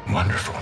Wonderful.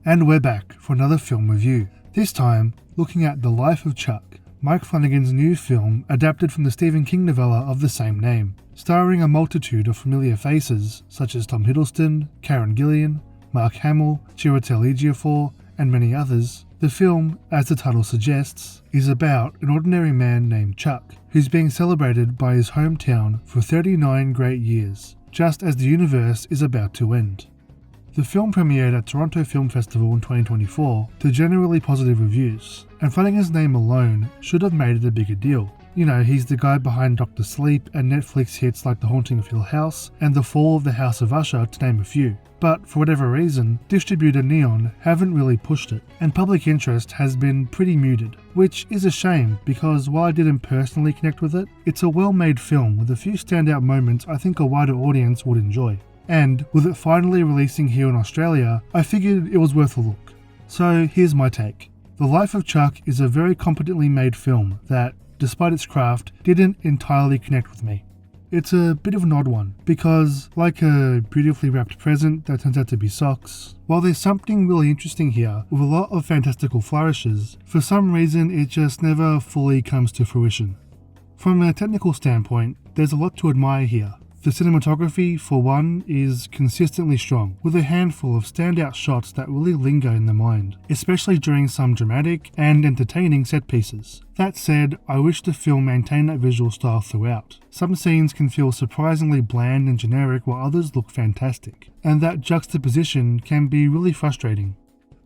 And we're back for another film review. This time, looking at The Life of Chuck, Mike Flanagan's new film adapted from the Stephen King novella of the same name, starring a multitude of familiar faces such as Tom Hiddleston, Karen Gillan, Mark Hamill, Chiwetel Ejiofor, and many others. The film, as the title suggests, is about an ordinary man named Chuck, who's being celebrated by his hometown for 39 great years, just as the universe is about to end. The film premiered at Toronto Film Festival in 2024 to generally positive reviews, and Flanagan's name alone should have made it a bigger deal. You know, he's the guy behind Dr. Sleep and Netflix hits like The Haunting of Hill House and The Fall of the House of Usher, to name a few. But for whatever reason, distributor Neon haven't really pushed it, and public interest has been pretty muted, which is a shame because while I didn't personally connect with it, it's a well-made film with a few standout moments I think a wider audience would enjoy. And with it finally releasing here in Australia, I figured it was worth a look. So here's my take. The Life of Chuck is a very competently made film that, despite its craft, didn't entirely connect with me. It's a bit of an odd one, because like a beautifully wrapped present that turns out to be socks, while there's something really interesting here with a lot of fantastical flourishes, for some reason it just never fully comes to fruition. From a technical standpoint, there's a lot to admire here. The cinematography, for one, is consistently strong, with a handful of standout shots that really linger in the mind, especially during some dramatic and entertaining set pieces. That said, I wish the film maintained that visual style throughout. Some scenes can feel surprisingly bland and generic while others look fantastic, and that juxtaposition can be really frustrating.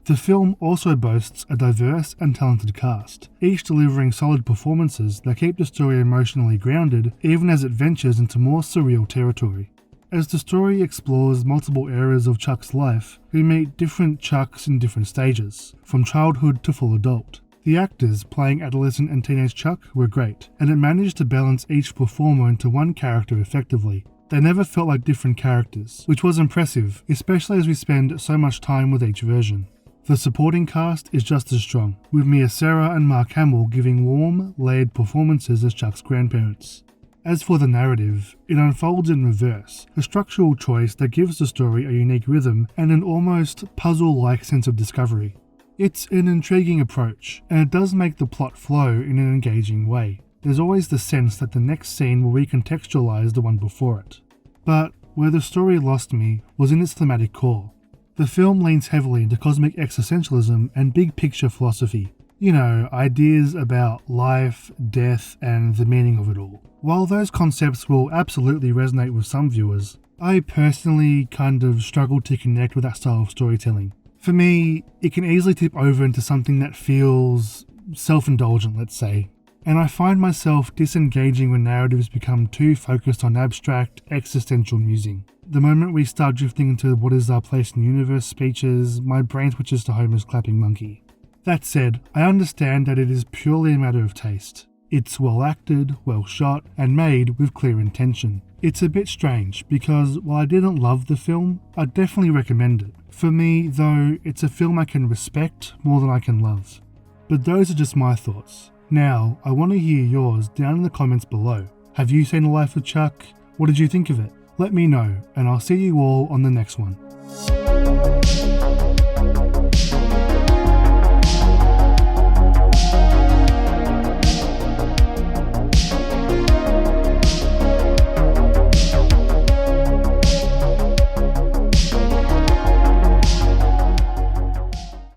The film also boasts a diverse and talented cast, each delivering solid performances that keep the story emotionally grounded even as it ventures into more surreal territory. As the story explores multiple areas of Chuck's life, we meet different Chucks in different stages, from childhood to full adult. The actors playing adolescent and teenage Chuck were great, and it managed to balance each performer into one character effectively. They never felt like different characters, which was impressive, especially as we spend so much time with each version. The supporting cast is just as strong, with Mia Sara and Mark Hamill giving warm, layered performances as Chuck's grandparents. As for the narrative, it unfolds in reverse, a structural choice that gives the story a unique rhythm and an almost puzzle-like sense of discovery. It's an intriguing approach, and it does make the plot flow in an engaging way. There's always the sense that the next scene will recontextualize the one before it. But where the story lost me was in its thematic core. The film leans heavily into cosmic existentialism and big picture philosophy. You know, ideas about life, death, and the meaning of it all. While those concepts will absolutely resonate with some viewers, I personally kind of struggle to connect with that style of storytelling. For me, it can easily tip over into something that feels self-indulgent, let's say. And I find myself disengaging when narratives become too focused on abstract, existential musing. The moment we start drifting into what is our place in the universe speeches, my brain switches to Homer's clapping monkey. That said, I understand that it is purely a matter of taste. It's well acted, well shot, and made with clear intention. It's a bit strange, because while I didn't love the film, I'd definitely recommend it. For me, though, it's a film I can respect more than I can love. But those are just my thoughts. Now, I want to hear yours down in the comments below. Have you seen The Life of Chuck? What did you think of it? Let me know, and I'll see you all on the next one.